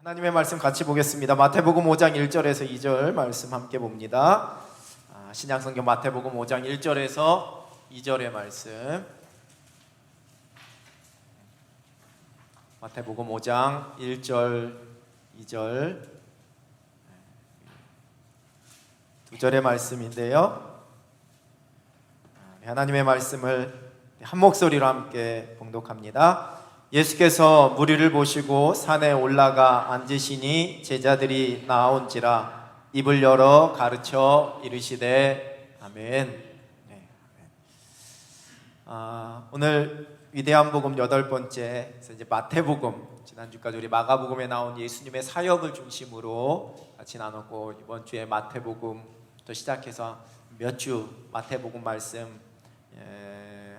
하나님의 말씀 같이 보겠습니다. 마태복음 5장 1절에서 2절 말씀 함께 봅니다. 신약성경 마태복음 5장 1절에서 2절의 말씀. 마태복음 5장 1절, 2절 두 절의 말씀인데요. 하나님의 말씀을 한 목소리로 함께 봉독합니다. 예수께서 무리를 보시고 산에 올라가 앉으시니 제자들이 나온지라 입을 열어 가르쳐 이르시되 아멘. 오늘 위대한 복음 8번째, 이제 마태복음, 지난주까지 우리 마가복음에 나온 예수님의 사역을 중심으로 같이 나눴고, 이번 주에 마태복음부터 시작해서 몇 주 마태복음 말씀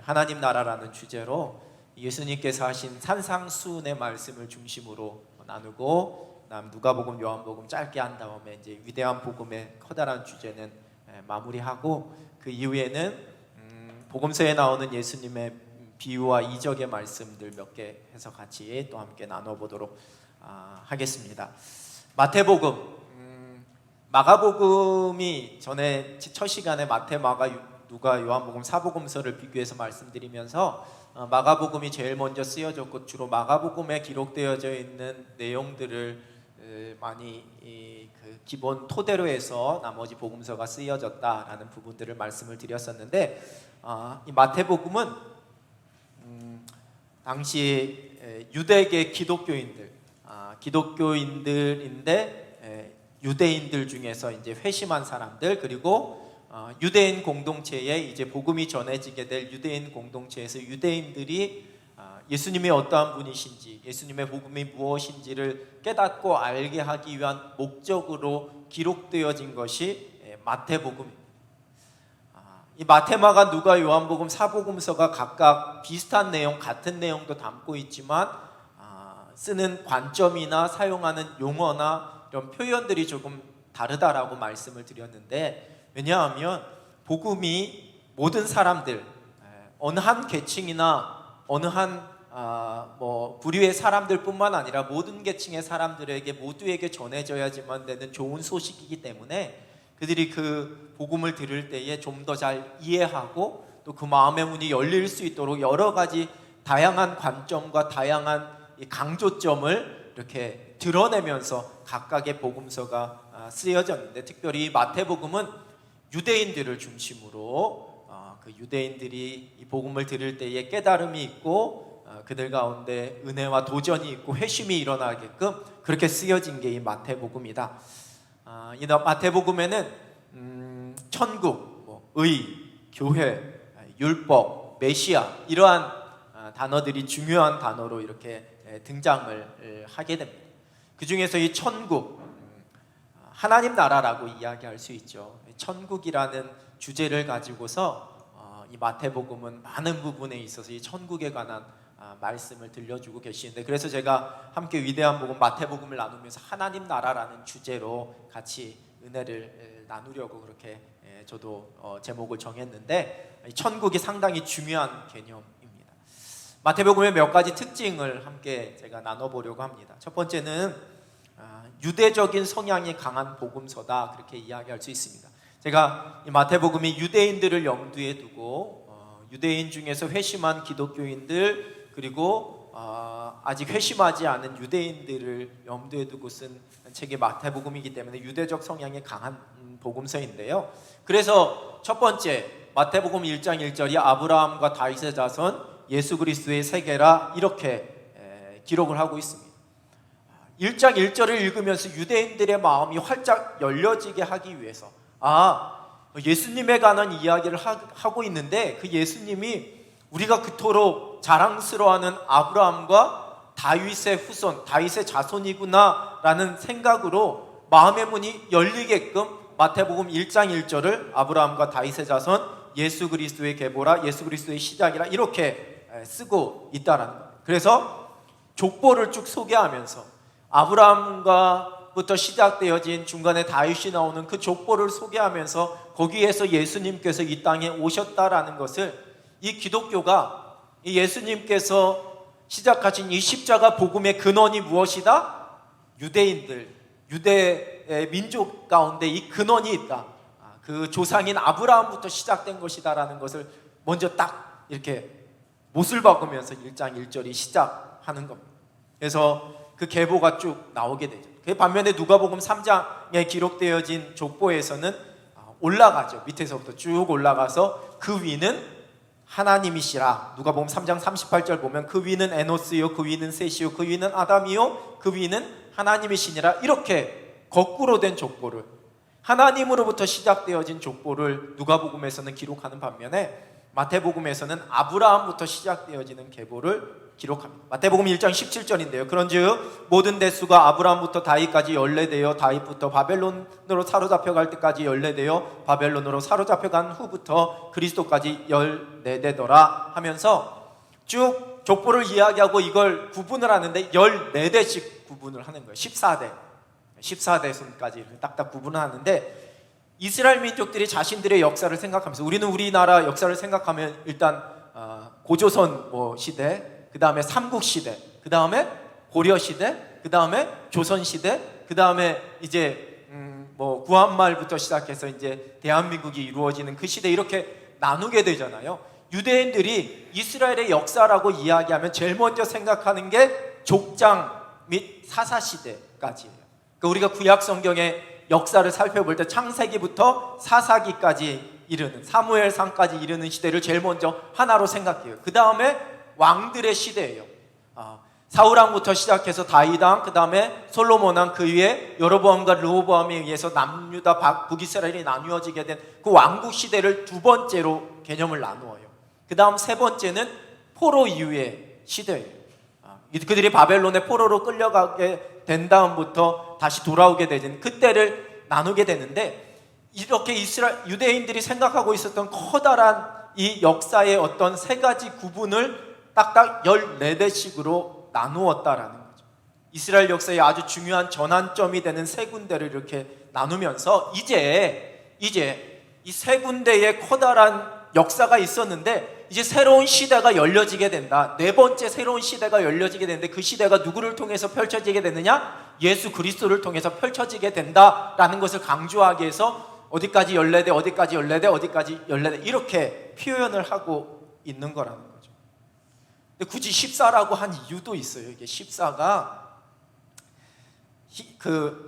하나님 나라라는 주제로 예수님께서 하신 산상수훈의 말씀을 중심으로 나누고, 그다음 누가복음, 요한복음 짧게 한 다음에 이제 위대한 복음의 커다란 주제는 마무리하고, 그 이후에는 복음서에 나오는 예수님의 비유와 이적의 말씀들 몇 개 해서 같이 또 함께 나눠보도록 하겠습니다. 마태복음, 마가복음이 전에 첫 시간에 마태, 마가, 누가, 요한복음, 사복음서를 비교해서 말씀드리면서 마가복음이 제일 먼저 쓰여졌고, 주로 마가복음에 기록되어져 있는 내용들을 많이 그 기본 토대로 해서 나머지 복음서가 쓰여졌다라는 부분들을 말씀을 드렸었는데, 이 마태복음은 당시 유대계 기독교인들인데 유대인들 중에서 이제 회심한 사람들, 그리고 유대인 공동체에 이제 복음이 전해지게 될 유대인 공동체에서 유대인들이 예수님이 어떠한 분이신지, 예수님의 복음이 무엇인지를 깨닫고 알게 하기 위한 목적으로 기록되어진 것이 마태복음입니다. 이 마태, 마가, 누가, 요한복음, 사복음서가 각각 비슷한 내용, 같은 내용도 담고 있지만 쓰는 관점이나 사용하는 용어나 이런 표현들이 조금 다르다라고 말씀을 드렸는데, 왜냐하면 복음이 모든 사람들, 어느 한 계층이나 어느 한 부류의 사람들뿐만 아니라 모든 계층의 사람들에게 모두에게 전해져야지만 되는 좋은 소식이기 때문에, 그들이 그 복음을 들을 때에 좀 더 잘 이해하고 또 그 마음의 문이 열릴 수 있도록 여러 가지 다양한 관점과 다양한 강조점을 이렇게 드러내면서 각각의 복음서가 쓰여졌는데, 특별히 마태복음은 유대인들을 중심으로 그 유대인들이 이 복음을 들을 때에 깨달음이 있고 그들 가운데 은혜와 도전이 있고 회심이 일어나게끔 그렇게 쓰여진 게 이 마태복음이다. 이 마태복음에는 천국, 의, 교회, 율법, 메시아, 이러한 단어들이 중요한 단어로 이렇게 등장을 하게 됩니다. 그 중에서 이 천국, 하나님 나라라고 이야기할 수 있죠. 천국이라는 주제를 가지고서 이 마태복음은 많은 부분에 있어서 이 천국에 관한 말씀을 들려주고 계시는데, 그래서 제가 함께 위대한 복음 마태복음을 나누면서 하나님 나라라는 주제로 같이 은혜를 나누려고 그렇게 저도 제목을 정했는데, 천국이 상당히 중요한 개념입니다. 마태복음의 몇 가지 특징을 함께 제가 나눠보려고 합니다. 첫 번째는 유대적인 성향이 강한 복음서다, 그렇게 이야기할 수 있습니다. 제가 이 마태복음이 유대인들을 염두에 두고 유대인 중에서 회심한 기독교인들, 그리고 아직 회심하지 않은 유대인들을 염두에 두고 쓴 책이 마태복음이기 때문에 유대적 성향이 강한 복음서인데요. 그래서 첫 번째, 마태복음 1장 1절이 아브라함과 다윗의 자손 예수 그리스도의 세계라, 이렇게 기록을 하고 있습니다. 1장 1절을 읽으면서 유대인들의 마음이 활짝 열려지게 하기 위해서, 예수님에 관한 이야기를 하고 있는데 그 예수님이 우리가 그토록 자랑스러워하는 아브라함과 다윗의 후손, 다윗의 자손이구나 라는 생각으로 마음의 문이 열리게끔 마태복음 1장 1절을 아브라함과 다윗의 자손, 예수 그리스도의 계보라, 예수 그리스도의 시작이라, 이렇게 쓰고 있다는 거예요. 그래서 족보를 쭉 소개하면서 아브라함과부터 시작되어진 중간에 다윗이 나오는 그 족보를 소개하면서 거기에서 예수님께서 이 땅에 오셨다라는 것을, 이 기독교가 이 예수님께서 시작하신 이 십자가 복음의 근원이 무엇이다? 유대의 민족 가운데 이 근원이 있다. 그 조상인 아브라함부터 시작된 것이다라는 것을 먼저 딱 이렇게 못을 박으면서 1장 1절이 시작하는 겁니다. 그래서 그 계보가 쭉 나오게 되죠. 그 반면에 누가복음 3장에 기록되어진 족보에서는 올라가죠. 밑에서부터 쭉 올라가서 그 위는 하나님이시라. 누가복음 3장 38절 보면 그 위는 에노스요, 그 위는 셋이요, 그 위는 아담이요, 그 위는 하나님이시니라. 이렇게 거꾸로 된 족보를, 하나님으로부터 시작되어진 족보를 누가복음에서는 기록하는 반면에 마태복음에서는 아브라함부터 시작되어지는 계보를 기록합니다. 마태복음 1장 17절인데요. 그런즉 모든 대수가 아브라함부터 다윗까지 연례되어 다윗부터 바벨론으로 사로잡혀갈 때까지 연례되어 바벨론으로 사로잡혀간 후부터 그리스도까지 14대더라 하면서 쭉 족보를 이야기하고 이걸 구분을 하는데 14대씩 구분을 하는 거예요. 14대 순까지 딱딱 구분을 하는데, 이스라엘 민족들이 자신들의 역사를 생각하면서, 우리는 우리나라 역사를 생각하면 일단 고조선 시대, 그 다음에 삼국시대, 그 다음에 고려시대, 그 다음에 조선시대, 그 다음에 이제 구한말부터 시작해서 이제 대한민국이 이루어지는 그 시대, 이렇게 나누게 되잖아요. 유대인들이 이스라엘의 역사라고 이야기하면 제일 먼저 생각하는 게 족장 및 사사시대까지예요. 그러니까 우리가 구약 성경의 역사를 살펴볼 때 창세기부터 사사기까지 이르는, 사무엘상까지 이르는 시대를 제일 먼저 하나로 생각해요. 그 다음에 왕들의 시대예요. 사울왕부터 시작해서 다윗왕, 그 다음에 솔로몬왕, 그 위에 여로보암과 르호보암에 의해서 남유다 북이스라엘이 나누어지게 된 그 왕국 시대를 두 번째로 개념을 나누어요. 그 다음 세 번째는 포로 이후의 시대예요. 그들이 바벨론의 포로로 끌려가게 된 다음부터 다시 돌아오게 되는 그때를 나누게 되는데, 이렇게 유대인들이 생각하고 있었던 커다란 이 역사의 어떤 세 가지 구분을 딱딱 14대씩으로 나누었다라는 거죠. 이스라엘 역사의 아주 중요한 전환점이 되는 세 군데를 이렇게 나누면서 이제 이 세 군데의 커다란 역사가 있었는데 이제 새로운 시대가 열려지게 된다. 네 번째 새로운 시대가 열려지게 되는데, 그 시대가 누구를 통해서 펼쳐지게 되느냐? 예수 그리스도를 통해서 펼쳐지게 된다라는 것을 강조하기 위해서 어디까지 14대, 어디까지 14대, 어디까지 14대 이렇게 표현을 하고 있는 거라는 거죠. 근데 굳이 14라고 한 이유도 있어요. 이게 14가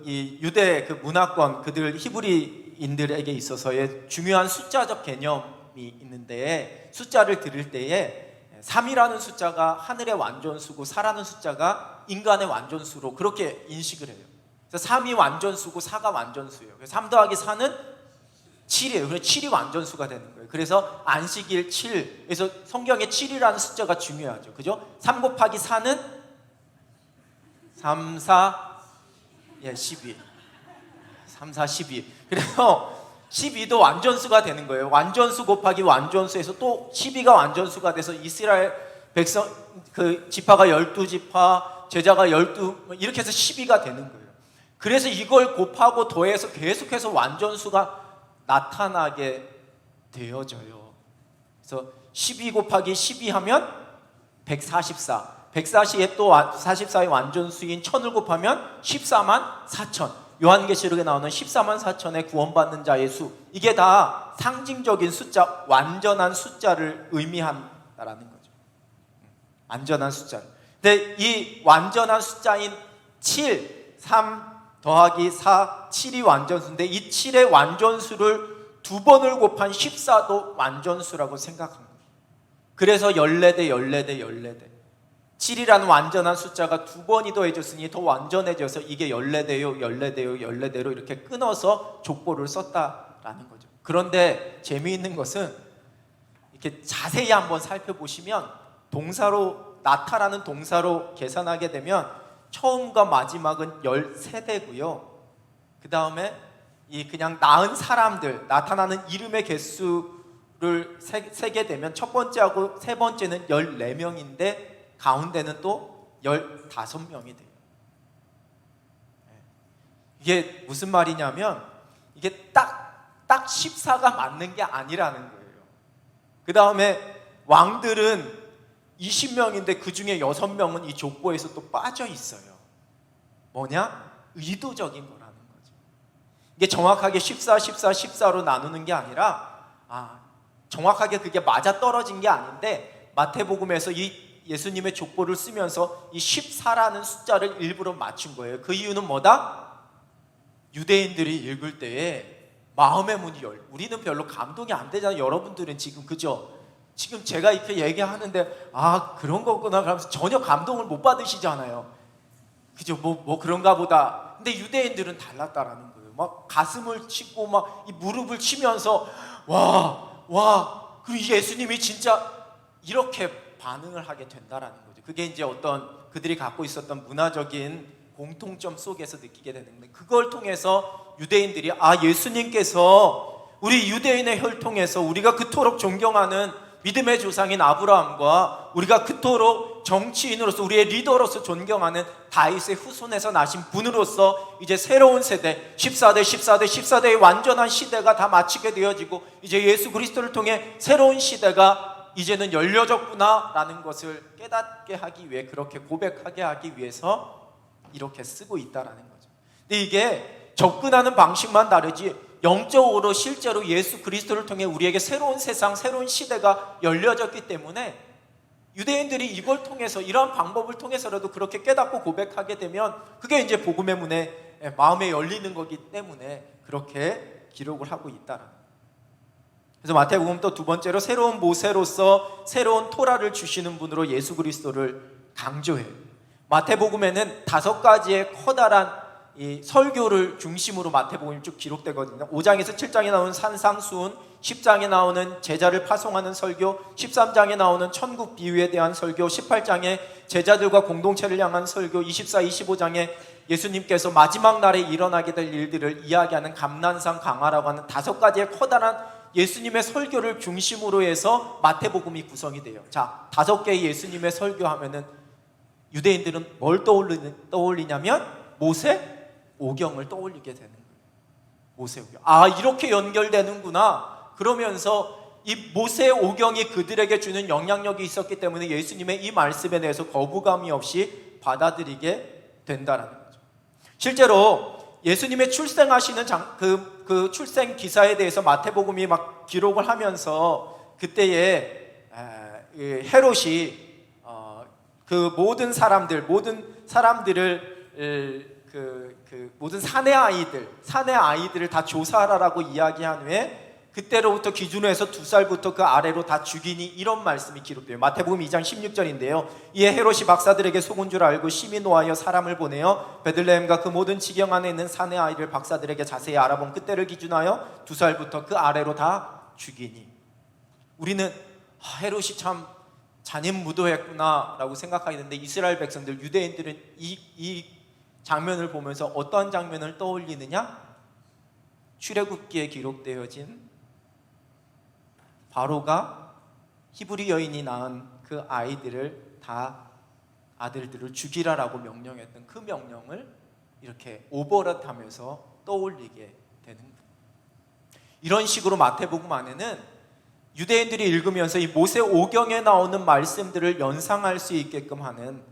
이 유대 그 문화권, 그들 히브리인들에게 있어서의 중요한 숫자적 개념이 있는데, 숫자를 들을 때에 3이라는 숫자가 하늘의 완전수고 4라는 숫자가 인간의 완전수로 그렇게 인식을 해요. 그래서 3이 완전수고 4가 완전수예요. 3 더하기 4는 7이에요. 그래서 7이 완전수가 되는 거예요. 그래서 안식일 7, 그래서 성경에 7이라는 숫자가 중요하죠. 그죠? 3 곱하기 4는 3, 4, 12. 3, 4, 12. 그래서 12도 완전수가 되는 거예요. 완전수 곱하기 완전수에서 또 12가 완전수가 돼서 이스라엘 백성 그 지파가 12지파, 제자가 12, 이렇게 해서 12가 되는 거예요. 그래서 이걸 곱하고 더해서 계속해서 완전수가 나타나게 되어져요. 그래서 12 곱하기 12 하면 144. 140에 또 44의 완전수인 1000을 곱하면 14만 4천. 요한계시록에 나오는 14만 4천의 구원받는 자의 수, 이게 다 상징적인 숫자, 완전한 숫자를 의미한다라는 거죠. 완전한 숫자를. 근데 이 완전한 숫자인 7, 3 더하기 4, 7이 완전수인데, 이 7의 완전수를 두 번을 곱한 14도 완전수라고 생각합니다. 그래서 14대, 14대, 14대. 7이라는 완전한 숫자가 두 번이 더해졌으니 더 완전해져서 이게 14대요, 14대요, 14대로 이렇게 끊어서 족보를 썼다라는 거죠. 그런데 재미있는 것은 이렇게 자세히 한번 살펴보시면 동사로, 나타나는 동사로 계산하게 되면 처음과 마지막은 13대고요. 그 다음에 이 그냥 낳은 사람들, 나타나는 이름의 개수를 세게 되면 첫 번째하고 세 번째는 14명인데 가운데는 또 15명이 돼요. 이게 무슨 말이냐면 이게 딱 14가 맞는 게 아니라는 거예요. 그 다음에 왕들은 20명인데 그 중에 6명은 이 족보에서 또 빠져 있어요. 뭐냐? 의도적인 거라는 거죠. 이게 정확하게 14, 14, 14로 나누는 게 아니라 정확하게 그게 맞아 떨어진 게 아닌데 마태복음에서 이 예수님의 족보를 쓰면서 이 14라는 숫자를 일부러 맞춘 거예요. 그 이유는 뭐다? 유대인들이 읽을 때에 마음의 문이 우리는 별로 감동이 안 되잖아요. 여러분들은 지금 그죠? 지금 제가 이렇게 얘기하는데 그런 거구나 그러면서 전혀 감동을 못 받으시잖아요. 그죠? 뭐 그런가 보다. 근데 유대인들은 달랐다라는 거예요. 막 가슴을 치고 막 이 무릎을 치면서 그리고 예수님이 진짜 이렇게 반응을 하게 된다라는 거죠. 그게 이제 어떤 그들이 갖고 있었던 문화적인 공통점 속에서 느끼게 되는 거예요. 그걸 통해서 유대인들이 예수님께서 우리 유대인의 혈통에서 우리가 그토록 존경하는 믿음의 조상인 아브라함과 우리가 그토록 정치인으로서 우리의 리더로서 존경하는 다윗의 후손에서 나신 분으로서 이제 새로운 세대 14대 14대 14대의 완전한 시대가 다 마치게 되어지고 이제 예수 그리스도를 통해 새로운 시대가 이제는 열려졌구나 라는 것을 깨닫게 하기 위해 그렇게 고백하게 하기 위해서 이렇게 쓰고 있다라는 거죠. 근데 이게 접근하는 방식만 다르지 영적으로 실제로 예수 그리스도를 통해 우리에게 새로운 세상, 새로운 시대가 열려졌기 때문에 유대인들이 이걸 통해서 이러한 방법을 통해서라도 그렇게 깨닫고 고백하게 되면 그게 이제 복음의 문에 마음에 열리는 거기 때문에 그렇게 기록을 하고 있다라는 거예요. 그래서 마태복음 또 두 번째로 새로운 모세로서 새로운 토라를 주시는 분으로 예수 그리스도를 강조해요. 마태복음에는 5가지의 커다란 이 설교를 중심으로 마태복음이 쭉 기록되거든요. 5장에서 7장에 나오는 산상수훈, 10장에 나오는 제자를 파송하는 설교, 13장에 나오는 천국 비유에 대한 설교, 18장에 제자들과 공동체를 향한 설교, 24, 25장에 예수님께서 마지막 날에 일어나게 될 일들을 이야기하는 감난산 강화라고 하는 5가지의 커다란 예수님의 설교를 중심으로 해서 마태복음이 구성이 돼요. 자, 5개의 예수님의 설교하면은 유대인들은 뭘 떠올리냐면 모세 오경을 떠올리게 되는 거예요. 모세 오경. 이렇게 연결되는구나. 그러면서 이 모세 오경이 그들에게 주는 영향력이 있었기 때문에 예수님의 이 말씀에 대해서 거부감이 없이 받아들이게 된다라는 거죠. 실제로 예수님의 출생하시는 그 출생 기사에 대해서 마태복음이 막 기록을 하면서 그때에 헤롯이 그 모든 사람들을 모든 사내 아이들을 다 조사하라고 이야기한 후에 그때로부터 기준으로 해서 2살부터 그 아래로 다 죽이니 이런 말씀이 기록돼요. 마태복음 2장 16절인데요. 이에 헤롯이 박사들에게 속은 줄 알고 심히 노하여 사람을 보내어 베들레헴과 그 모든 지경 안에 있는 사내 아이를 박사들에게 자세히 알아본 그때를 기준하여 2살부터 그 아래로 다 죽이니. 우리는 헤롯이 참 잔인무도했구나 라고 생각하게 되는데 이스라엘 백성들, 유대인들은 이 장면을 보면서 어떤 장면을 떠올리느냐? 출애굽기에 기록되어진 바로가 히브리 여인이 낳은 그 아들들을 죽이라라고 명령했던 그 명령을 이렇게 오버랩하면서 떠올리게 되는 거예요. 이런 식으로 마태복음 안에는 유대인들이 읽으면서 이 모세 오경에 나오는 말씀들을 연상할 수 있게끔 하는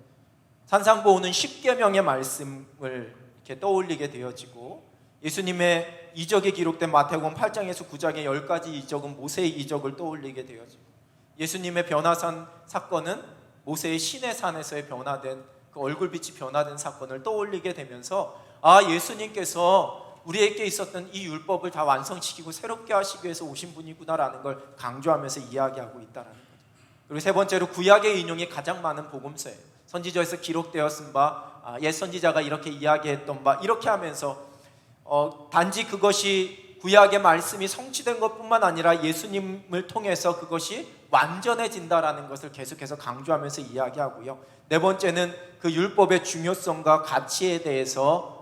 산상보호는 10계명의 말씀을 이렇게 떠올리게 되어지고 예수님의 이적이 기록된 마태복음 8장에서 9장의 10가지 이적은 모세의 이적을 떠올리게 되어지고 예수님의 변화산 사건은 모세의 시내산에서의 변화된 그 얼굴빛이 변화된 사건을 떠올리게 되면서 예수님께서 우리에게 있었던 이 율법을 다 완성시키고 새롭게 하시기 위해서 오신 분이구나라는 걸 강조하면서 이야기하고 있다는 거죠. 그리고 세 번째로 구약의 인용이 가장 많은 복음서예요. 선지자에서 기록되었은 바, 옛 선지자가 이렇게 이야기했던 바, 이렇게 하면서 단지 그것이 구약의 말씀이 성취된 것뿐만 아니라 예수님을 통해서 그것이 완전해진다라는 것을 계속해서 강조하면서 이야기하고요. 네 번째는 그 율법의 중요성과 가치에 대해서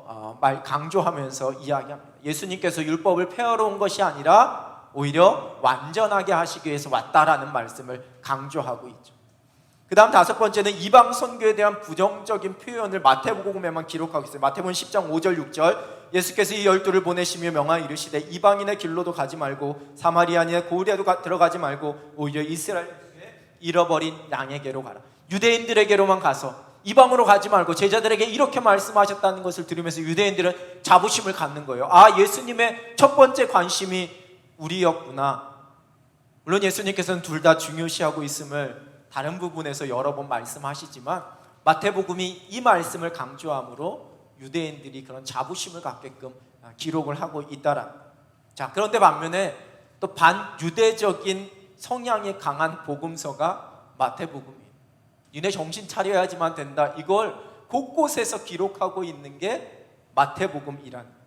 강조하면서 이야기합니다. 예수님께서 율법을 폐하러 온 것이 아니라 오히려 완전하게 하시기 위해서 왔다라는 말씀을 강조하고 있죠. 그 다음 다섯 번째는 이방 선교에 대한 부정적인 표현을 마태복음에만 기록하고 있어요. 마태복음 10장 5절 6절 예수께서 이 12를 보내시며 명하 이르시되 이방인의 길로도 가지 말고 사마리아인의 고을에도 들어가지 말고 오히려 이스라엘 중에 잃어버린 양에게로 가라. 유대인들에게로만 가서 이방으로 가지 말고 제자들에게 이렇게 말씀하셨다는 것을 들으면서 유대인들은 자부심을 갖는 거예요. 아, 예수님의 첫 번째 관심이 우리였구나. 물론 예수님께서는 둘 다 중요시하고 있음을 다른 부분에서 여러 번 말씀하시지만 마태복음이 이 말씀을 강조함으로 유대인들이 그런 자부심을 갖게끔 기록을 하고 있다라. 자, 그런데 반면에 또 반유대적인 성향이 강한 복음서가 마태복음이에요. 니네 정신 차려야지만 된다. 이걸 곳곳에서 기록하고 있는 게 마태복음이라는 거죠.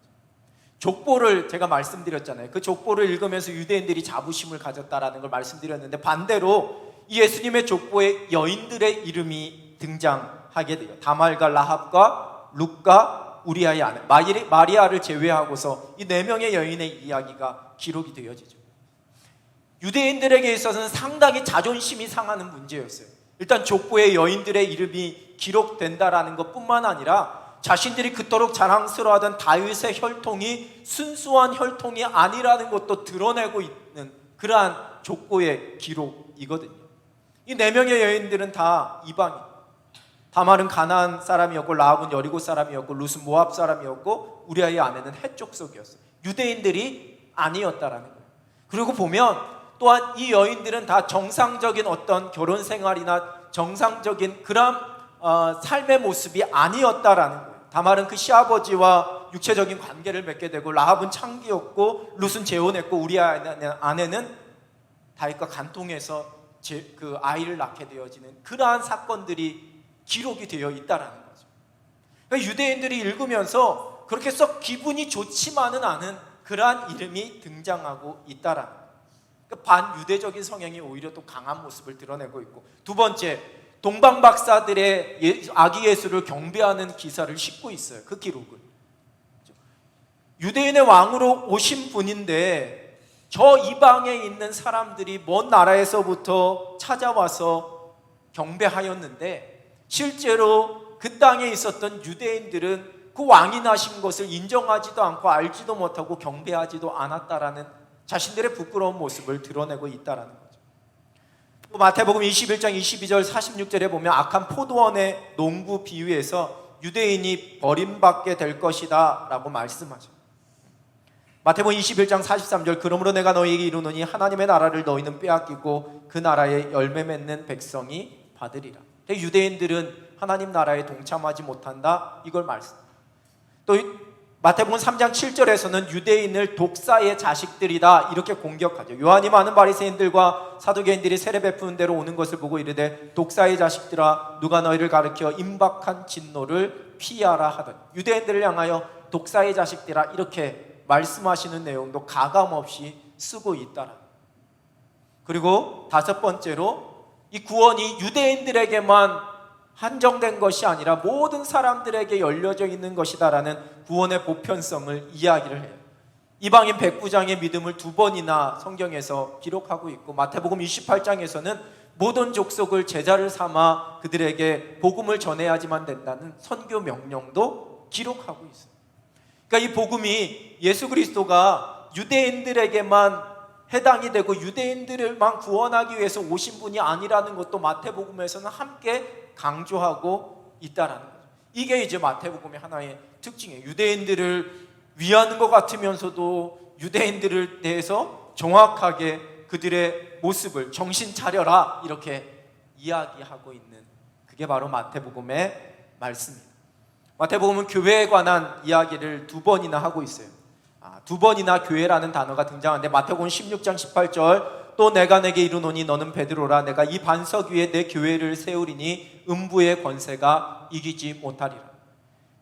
족보를 제가 말씀드렸잖아요. 그 족보를 읽으면서 유대인들이 자부심을 가졌다라는 걸 말씀드렸는데, 반대로 이 예수님의 족보에 여인들의 이름이 등장하게 돼요. 다말과 라합과 룻과 우리아의 아내 마리아를 제외하고서 이 4명의 여인의 이야기가 기록이 되어지죠. 유대인들에게 있어서는 상당히 자존심이 상하는 문제였어요. 일단 족보에 여인들의 이름이 기록된다라는 것뿐만 아니라 자신들이 그토록 자랑스러워하던 다윗의 혈통이 순수한 혈통이 아니라는 것도 드러내고 있는 그러한 족보의 기록이거든요. 이 4명의 여인들은 다 이방인. 다말은 가나안 사람이었고, 라합은 여리고 사람이었고, 룻은 모압 사람이었고, 우리아의 아내는 헷 족속이었어요. 유대인들이 아니었다라는 거예요. 그리고 보면 또한 이 여인들은 다 정상적인 어떤 결혼 생활이나 정상적인 그런 삶의 모습이 아니었다라는 거예요. 다말은 그 시아버지와 육체적인 관계를 맺게 되고, 라합은 창기였고, 룻은 재혼했고, 우리아의 아내는 다윗과 간통해서 그 아이를 낳게 되어지는 그러한 사건들이 기록이 되어 있다라는 거죠. 그러니까 유대인들이 읽으면서 그렇게 썩 기분이 좋지만은 않은 그러한 이름이 등장하고 있다라는 거예요. 그러니까 반유대적인 성향이 오히려 또 강한 모습을 드러내고 있고, 두 번째, 동방 박사들의 아기 예수를 경배하는 기사를 싣고 있어요. 그 기록을. 유대인의 왕으로 오신 분인데 저 이방에 있는 사람들이 먼 나라에서부터 찾아와서 경배하였는데, 실제로 그 땅에 있었던 유대인들은 그 왕이 나신 것을 인정하지도 않고 알지도 못하고 경배하지도 않았다라는 자신들의 부끄러운 모습을 드러내고 있다라는 거죠. 또 마태복음 21장 22절 46절에 보면 악한 포도원의 농부 비유에서 유대인이 버림받게 될 것이다 라고 말씀하죠. 마태복음 21장 43절, 그러므로 내가 너희에게 이르노니 하나님의 나라를 너희는 빼앗기고 그 나라에 열매 맺는 백성이 받으리라. 유대인들은 하나님 나라에 동참하지 못한다, 이걸 말씀. 또 마태복음 3장 7절에서는 유대인을 독사의 자식들이다 이렇게 공격하죠. 요한이 많은 바리새인들과 사두개인들이 세례 베푸는 대로 오는 것을 보고 이르되 독사의 자식들아 누가 너희를 가르쳐 임박한 진노를 피하라 하더니, 유대인들을 향하여 독사의 자식들아 이렇게 말씀하시는 내용도 가감없이 쓰고 있다라. 그리고 다섯 번째로, 이 구원이 유대인들에게만 한정된 것이 아니라 모든 사람들에게 열려져 있는 것이다라는 구원의 보편성을 이야기를 해요. 이방인 백부장의 믿음을 2번이나 성경에서 기록하고 있고, 마태복음 28장에서는 모든 족속을 제자를 삼아 그들에게 복음을 전해야지만 된다는 선교 명령도 기록하고 있어요. 그러니까 이 복음이 예수 그리스도가 유대인들에게만 해당이 되고 유대인들만 구원하기 위해서 오신 분이 아니라는 것도 마태복음에서는 함께 강조하고 있다라는 거죠. 이게 이제 마태복음의 하나의 특징이에요. 유대인들을 위하는 것 같으면서도 유대인들을 대해서 정확하게 그들의 모습을 정신 차려라 이렇게 이야기하고 있는, 그게 바로 마태복음의 말씀입니다. 마태복음은 교회에 관한 이야기를 2번이나 하고 있어요. 2번이나 교회라는 단어가 등장하는데, 마태복음 16장 18절, 또 내가 내게 이르노니 너는 베드로라, 내가 이 반석 위에 내 교회를 세우리니 음부의 권세가 이기지 못하리라.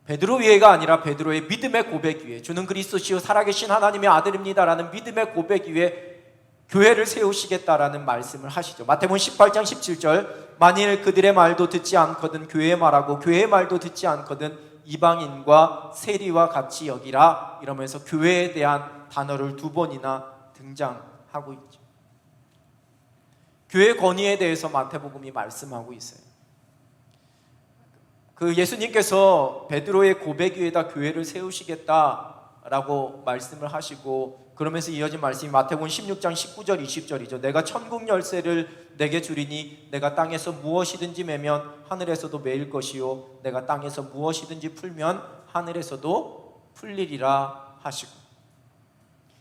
베드로 위에가 아니라 베드로의 믿음의 고백 위에, 주는 그리스도시요 살아계신 하나님의 아들입니다라는 믿음의 고백 위에 교회를 세우시겠다라는 말씀을 하시죠. 마태복음 18장 17절, 만일 그들의 말도 듣지 않거든 교회의 말하고 교회의 말도 듣지 않거든 이방인과 세리와 같이 여기라, 이러면서 교회에 대한 단어를 2번이나 등장하고 있죠. 교회 권위에 대해서 마태복음이 말씀하고 있어요. 그 예수님께서 베드로의 고백 위에다 교회를 세우시겠다 라고 말씀을 하시고, 그러면서 이어진 말씀이 마태복음 16장 19절 20절이죠. 내가 천국 열쇠를 내게 주리니 내가 땅에서 무엇이든지 매면 하늘에서도 매일 것이요 내가 땅에서 무엇이든지 풀면 하늘에서도 풀리리라 하시고,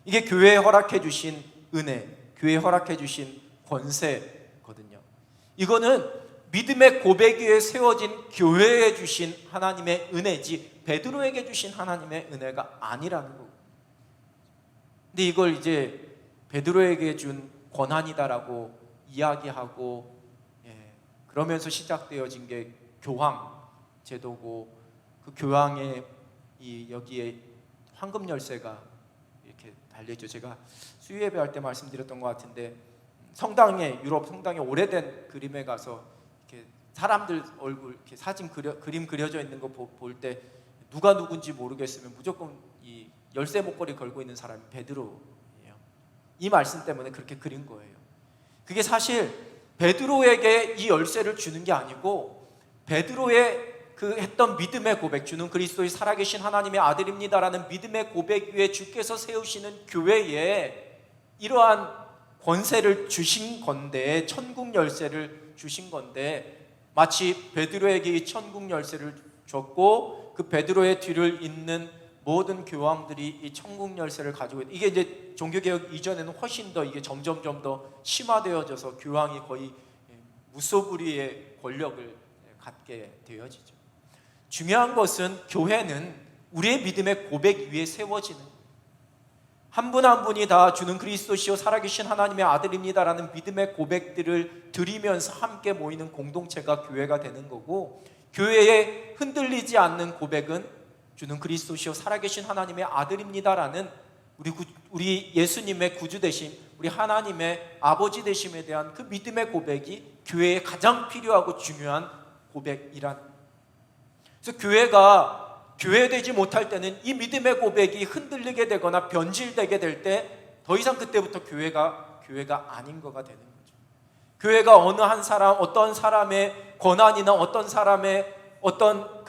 이게 교회에 허락해 주신 은혜, 교회에 허락해 주신 권세거든요. 이거는 믿음의 고백 위에 세워진 교회에 주신 하나님의 은혜지 베드로에게 주신 하나님의 은혜가 아니라는 거예요. 근데 이걸 이제 베드로에게 준 권한이다라고 이야기하고, 그러면서 시작되어진 게 교황 제도고, 그 교황의 여기에 황금 열쇠가 이렇게 달려있죠. 제가 수요 예배할 때 말씀드렸던 것 같은데, 유럽 성당에 오래된 그림에 가서 이렇게 사람들 얼굴 이렇게 그림 그려져 있는 거 볼 때 누가 누군지 모르겠으면 무조건 이 열쇠 목걸이 걸고 있는 사람이 베드로예요. 이 말씀 때문에 그렇게 그린 거예요. 그게 사실 베드로에게 이 열쇠를 주는 게 아니고, 베드로의 그 했던 믿음의 고백, 주는 그리스도의 살아계신 하나님의 아들입니다라는 믿음의 고백 위에 주께서 세우시는 교회에 이러한 권세를 주신 건데, 천국 열쇠를 주신 건데, 마치 베드로에게 이 천국 열쇠를 줬고 그 베드로의 뒤를 잇는 모든 교황들이 이 천국 열쇠를 가지고 이게 이제 종교개혁 이전에는 훨씬 더 이게 점점 더 심화되어져서 교황이 거의 무소불위의 권력을 갖게 되어지죠. 중요한 것은 교회는 우리의 믿음의 고백 위에 세워지는, 한 분 한 분이 다 주는 그리스도시요 살아계신 하나님의 아들입니다라는 믿음의 고백들을 드리면서 함께 모이는 공동체가 교회가 되는 거고, 교회에 흔들리지 않는 고백은 주는 그리스도시요 살아계신 하나님의 아들입니다라는 우리 예수님의 구주 되심, 우리 하나님의 아버지 되심에 대한 그 믿음의 고백이 교회에 가장 필요하고 중요한 고백이란. 그래서 교회가 교회되지 못할 때는 이 믿음의 고백이 흔들리게 되거나 변질되게 될 때 더 이상 그때부터 교회가 아닌 거가 되는 거죠. 교회가 어느 한 사람, 어떤 사람의 권한이나 어떤 사람의 어떤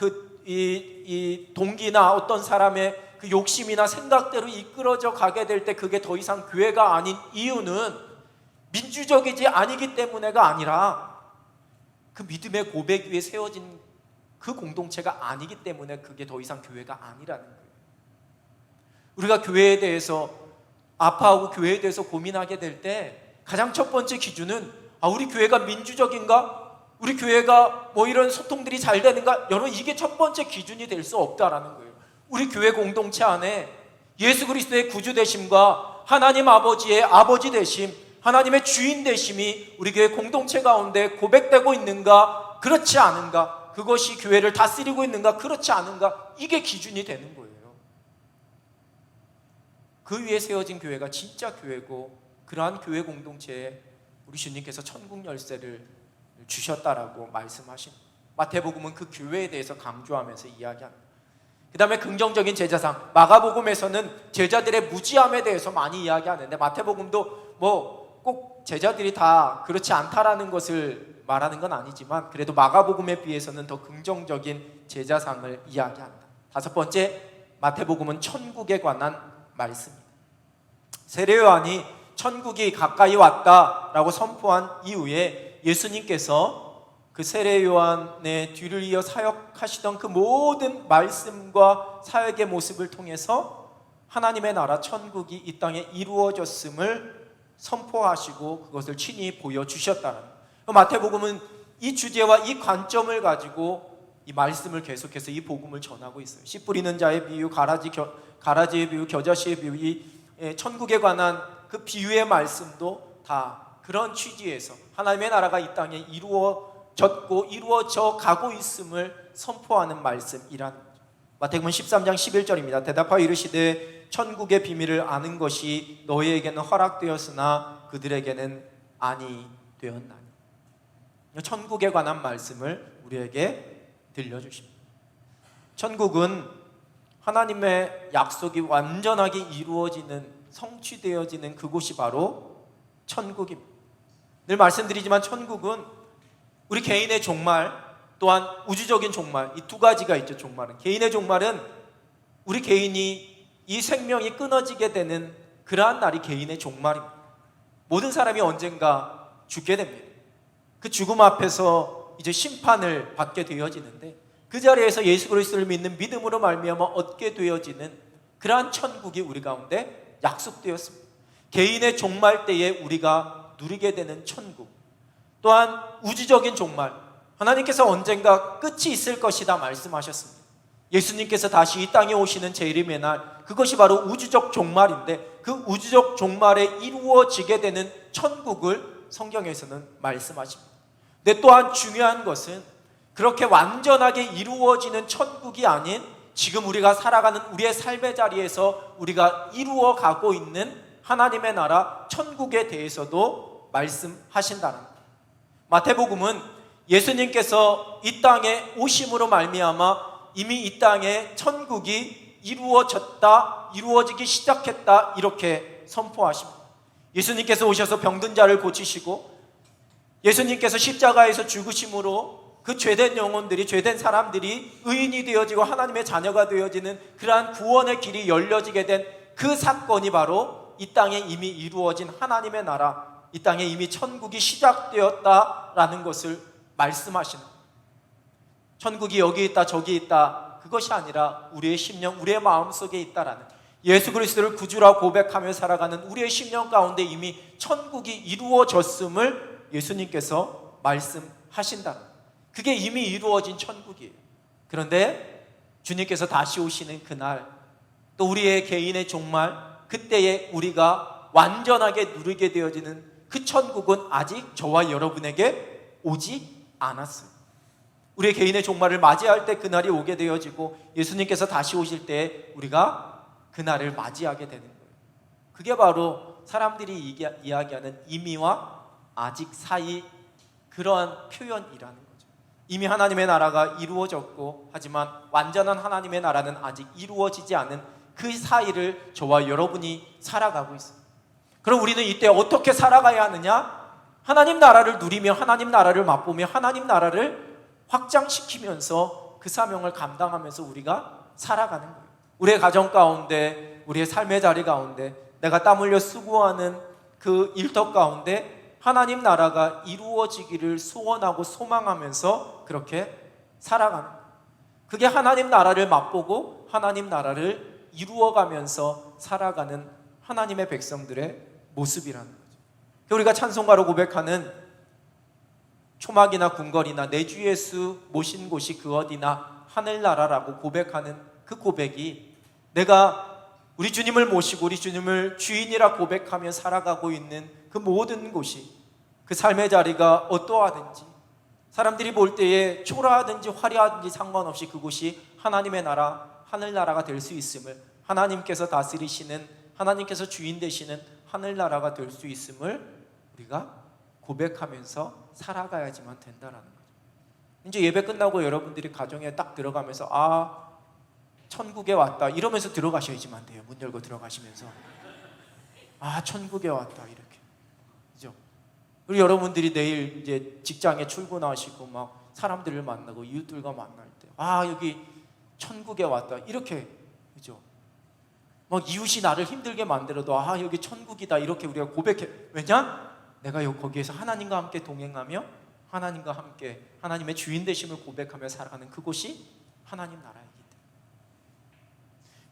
이 동기나 어떤 사람의 그 욕심이나 생각대로 이끌어져 가게 될 때 그게 더 이상 교회가 아닌 이유는 민주적이지 아니기 때문에가 아니라 그 믿음의 고백 위에 세워진 그 공동체가 아니기 때문에 그게 더 이상 교회가 아니라는 거예요. 우리가 교회에 대해서 아파하고 교회에 대해서 고민하게 될 때 가장 첫 번째 기준은 우리 교회가 민주적인가? 우리 교회가 뭐 이런 소통들이 잘 되는가? 여러분, 이게 첫 번째 기준이 될 수 없다라는 거예요. 우리 교회 공동체 안에 예수 그리스도의 구주 되심과 하나님 아버지의 아버지 되심, 하나님의 주인 되심이 우리 교회 공동체 가운데 고백되고 있는가? 그렇지 않은가? 그것이 교회를 다스리고 있는가? 그렇지 않은가? 이게 기준이 되는 거예요. 그 위에 세워진 교회가 진짜 교회고, 그러한 교회 공동체에 우리 주님께서 천국 열쇠를 주셨다라고 말씀하신, 마태복음은 그 교회에 대해서 강조하면서 이야기합니다. 그 다음에 긍정적인 제자상, 마가복음에서는 제자들의 무지함에 대해서 많이 이야기하는데, 마태복음도 뭐 꼭 제자들이 다 그렇지 않다라는 것을 말하는 건 아니지만 그래도 마가복음에 비해서는 더 긍정적인 제자상을 이야기합니다. 다섯 번째, 마태복음은 천국에 관한 말씀입니다. 세례요한이 천국이 가까이 왔다라고 선포한 이후에 예수님께서 그 세례요한의 뒤를 이어 사역하시던 그 모든 말씀과 사역의 모습을 통해서 하나님의 나라 천국이 이 땅에 이루어졌음을 선포하시고 그것을 친히 보여주셨다는 거예요. 마태복음은 이 주제와 이 관점을 가지고 이 말씀을 계속해서 이 복음을 전하고 있어요. 씨 뿌리는 자의 비유, 가라지의 비유, 겨자씨의 비유, 이 천국에 관한 그 비유의 말씀도 다 그런 취지에서 하나님의 나라가 이 땅에 이루어졌고 이루어져 가고 있음을 선포하는 말씀이라는 거죠. 마태복음 13장 11절입니다. 대답하여 이르시되 천국의 비밀을 아는 것이 너희에게는 허락되었으나 그들에게는 아니 되었나니. 천국에 관한 말씀을 우리에게 들려주십니다. 천국은 하나님의 약속이 완전하게 이루어지는, 성취되어지는 그곳이 바로 천국입니다. 늘 말씀드리지만 천국은 우리 개인의 종말 또한 우주적인 종말, 이 두 가지가 있죠. 종말은, 개인의 종말은 우리 개인이 이 생명이 끊어지게 되는 그러한 날이 개인의 종말입니다. 모든 사람이 언젠가 죽게 됩니다. 그 죽음 앞에서 이제 심판을 받게 되어지는데, 그 자리에서 예수 그리스도를 믿는 믿음으로 말미암아 얻게 되어지는 그러한 천국이 우리 가운데 약속되었습니다. 개인의 종말 때에 우리가 누리게 되는 천국, 또한 우주적인 종말, 하나님께서 언젠가 끝이 있을 것이다 말씀하셨습니다. 예수님께서 다시 이 땅에 오시는 재림의 날, 그것이 바로 우주적 종말인데, 그 우주적 종말에 이루어지게 되는 천국을 성경에서는 말씀하십니다. 근데 또한 중요한 것은 그렇게 완전하게 이루어지는 천국이 아닌 지금 우리가 살아가는 우리의 삶의 자리에서 우리가 이루어가고 있는 하나님의 나라 천국에 대해서도 말씀하신다는 것. 마태복음은 예수님께서 이 땅에 오심으로 말미암아 이미 이 땅에 천국이 이루어졌다, 이루어지기 시작했다, 이렇게 선포하십니다. 예수님께서 오셔서 병든 자를 고치시고, 예수님께서 십자가에서 죽으심으로 그 죄된 영혼들이, 죄된 사람들이 의인이 되어지고 하나님의 자녀가 되어지는 그러한 구원의 길이 열려지게 된 그 사건이 바로 이 땅에 이미 이루어진 하나님의 나라, 이 땅에 이미 천국이 시작되었다라는 것을 말씀하시는, 천국이 여기 있다 저기 있다, 그것이 아니라 우리의 심령, 우리의 마음속에 있다라는, 예수 그리스도를 구주라 고백하며 살아가는 우리의 심령 가운데 이미 천국이 이루어졌음을 예수님께서 말씀하신다. 그게 이미 이루어진 천국이에요. 그런데 주님께서 다시 오시는 그날, 또 우리의 개인의 종말, 그때에 우리가 완전하게 누리게 되어지는 그 천국은 아직 저와 여러분에게 오지 않았어요. 우리의 개인의 종말을 맞이할 때 그날이 오게 되어지고, 예수님께서 다시 오실 때 우리가 그날을 맞이하게 되는 거예요. 그게 바로 사람들이 이야기하는 이미와 아직 사이, 그러한 표현이라는 거죠. 이미 하나님의 나라가 이루어졌고, 하지만 완전한 하나님의 나라는 아직 이루어지지 않은 그 사이를 저와 여러분이 살아가고 있습니다. 그럼 우리는 이때 어떻게 살아가야 하느냐? 하나님 나라를 누리며, 하나님 나라를 맛보며, 하나님 나라를 확장시키면서 그 사명을 감당하면서 우리가 살아가는 거예요. 우리의 가정 가운데, 우리의 삶의 자리 가운데, 내가 땀 흘려 수고하는 그 일터 가운데 하나님 나라가 이루어지기를 소원하고 소망하면서 그렇게 살아가는 거예요. 그게 하나님 나라를 맛보고 하나님 나라를 이루어가면서 살아가는 하나님의 백성들의 모습이라는 거죠. 우리가 찬송가로 고백하는 초막이나 궁궐이나 내 주 예수 모신 곳이 그 어디나 하늘나라라고 고백하는 그 고백이, 내가 우리 주님을 모시고 우리 주님을 주인이라 고백하며 살아가고 있는 그 모든 곳이, 그 삶의 자리가 어떠하든지, 사람들이 볼 때에 초라하든지 화려하든지 상관없이 그곳이 하나님의 나라, 하늘나라가 될 수 있음을, 하나님께서 다스리시는, 하나님께서 주인 되시는 하늘나라가 될 수 있음을 우리가 고백하면서 살아가야지만 된다라는 거죠. 이제 예배 끝나고 여러분들이 가정에 딱 들어가면서 아, 천국에 왔다 이러면서 들어가셔야지만 돼요. 문 열고 들어가시면서 아, 천국에 왔다 이렇게. 그죠? 그리고 여러분들이 내일 이제 직장에 출근하시고 막 사람들을 만나고 이웃들과 만날 때 아, 여기 천국에 왔다 이렇게, 그죠? 막 이웃이 나를 힘들게 만들어도 아, 여기 천국이다 이렇게 우리가 고백해. 왜냐? 내가 거기에서 하나님과 함께 동행하며 하나님과 함께 하나님의 주인 되심을 고백하며 살아가는 그곳이 하나님 나라이기 때문에.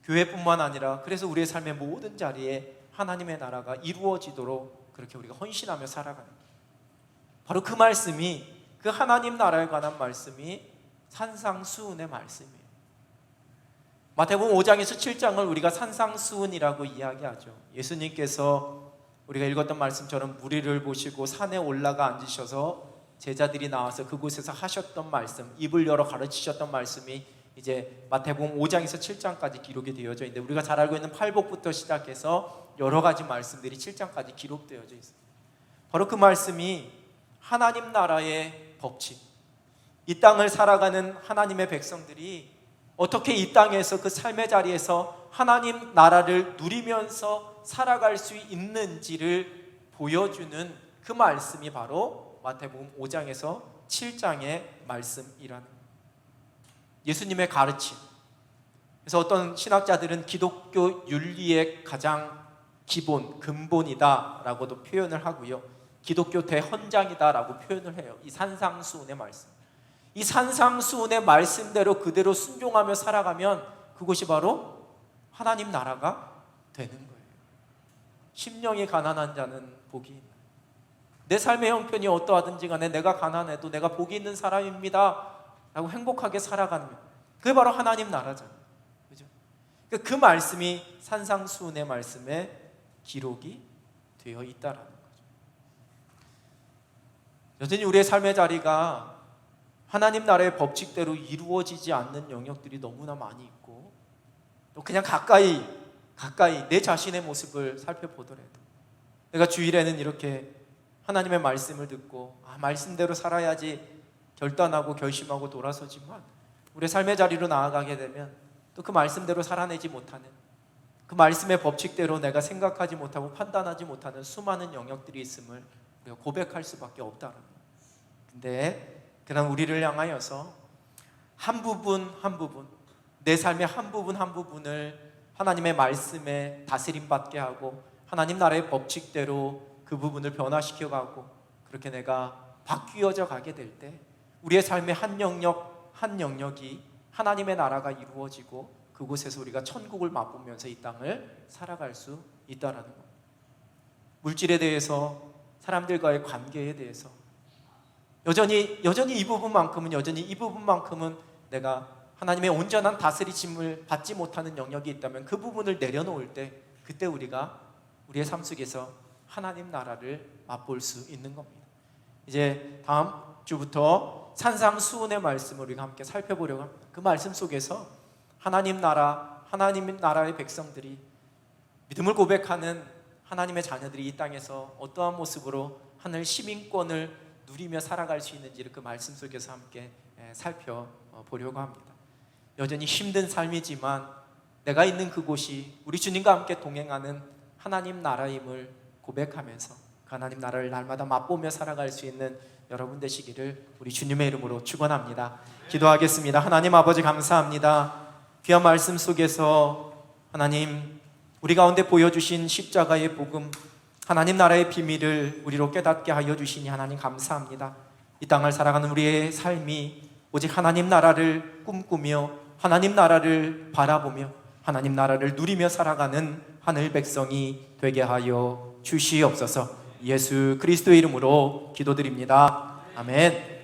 교회뿐만 아니라 그래서 우리의 삶의 모든 자리에 하나님의 나라가 이루어지도록 그렇게 우리가 헌신하며 살아가는 거예요. 바로 그 말씀이, 그 하나님 나라에 관한 말씀이 산상수훈의 말씀이에요. 마태복음 5장에서 7장을 우리가 산상수훈이라고 이야기하죠. 예수님께서 우리가 읽었던 말씀처럼 무리를 보시고 산에 올라가 앉으셔서 제자들이 나와서 그곳에서 하셨던 말씀, 입을 열어 가르치셨던 말씀이 이제 마태복음 5장에서 7장까지 기록이 되어져 있는데, 우리가 잘 알고 있는 팔복부터 시작해서 여러 가지 말씀들이 7장까지 기록되어져 있어요. 바로 그 말씀이 하나님 나라의 법칙, 이 땅을 살아가는 하나님의 백성들이 어떻게 이 땅에서 그 삶의 자리에서 하나님 나라를 누리면서 살아갈 수 있는지를 보여주는 그 말씀이 바로 마태복음 5장에서 7장의 말씀이라는 거예요. 예수님의 가르침, 그래서 어떤 신학자들은 기독교 윤리의 가장 기본, 근본이다라고도 표현을 하고요, 기독교 대헌장이다라고 표현을 해요. 이 산상수훈의 말씀, 이 산상수훈의 말씀대로 그대로 순종하며 살아가면 그것이 바로 하나님 나라가 되는 거예요. 심령이 가난한 자는 복이 있나. 내 삶의 형편이 어떠하든지 간에 내가 가난해도 내가 복이 있는 사람입니다 라고 행복하게 살아가는, 그게 바로 하나님 나라잖아요. 그죠? 그 말씀이 산상수훈의 말씀에 기록이 되어 있다라는 거죠. 여전히 우리의 삶의 자리가 하나님 나라의 법칙대로 이루어지지 않는 영역들이 너무나 많이 있고, 또 그냥 가까이 내 자신의 모습을 살펴보더라도 내가 주일에는 이렇게 하나님의 말씀을 듣고 말씀대로 살아야지 결단하고 결심하고 돌아서지만, 우리의 삶의 자리로 나아가게 되면 또 그 말씀대로 살아내지 못하는, 그 말씀의 법칙대로 내가 생각하지 못하고 판단하지 못하는 수많은 영역들이 있음을 우리가 고백할 수밖에 없다는 거예요. 근데 그런 우리를 향하여서 한 부분 한 부분, 내 삶의 한 부분 한 부분을 하나님의 말씀에 다스림 받게 하고 하나님 나라의 법칙대로 그 부분을 변화시켜가고, 그렇게 내가 바뀌어져 가게 될 때 우리의 삶의 한 영역 한 영역이 하나님의 나라가 이루어지고 그곳에서 우리가 천국을 맛보면서 이 땅을 살아갈 수 있다라는 것. 물질에 대해서, 사람들과의 관계에 대해서 여전히 이 부분만큼은 내가 하나님의 온전한 다스리심을 받지 못하는 영역이 있다면 그 부분을 내려놓을 때, 그때 우리가 우리의 삶 속에서 하나님 나라를 맛볼 수 있는 겁니다. 이제 다음 주부터 산상수훈의 말씀을 우리가 함께 살펴보려고 합니다. 그 말씀 속에서 하나님 나라의 백성들이, 믿음을 고백하는 하나님의 자녀들이 이 땅에서 어떠한 모습으로 하늘 시민권을 누리며 살아갈 수 있는지를 그 말씀 속에서 함께 살펴보려고 합니다. 여전히 힘든 삶이지만 내가 있는 그곳이 우리 주님과 함께 동행하는 하나님 나라임을 고백하면서 그 하나님 나라를 날마다 맛보며 살아갈 수 있는 여러분 되시기를 우리 주님의 이름으로 축원합니다. 기도하겠습니다. 하나님 아버지, 감사합니다. 귀한 말씀 속에서 하나님, 우리 가운데 보여주신 십자가의 복음, 하나님 나라의 비밀을 우리로 깨닫게 하여 주시니 하나님 감사합니다. 이 땅을 살아가는 우리의 삶이 오직 하나님 나라를 꿈꾸며 하나님 나라를 바라보며 하나님 나라를 누리며 살아가는 하늘 백성이 되게 하여 주시옵소서. 예수 그리스도의 이름으로 기도드립니다. 아멘.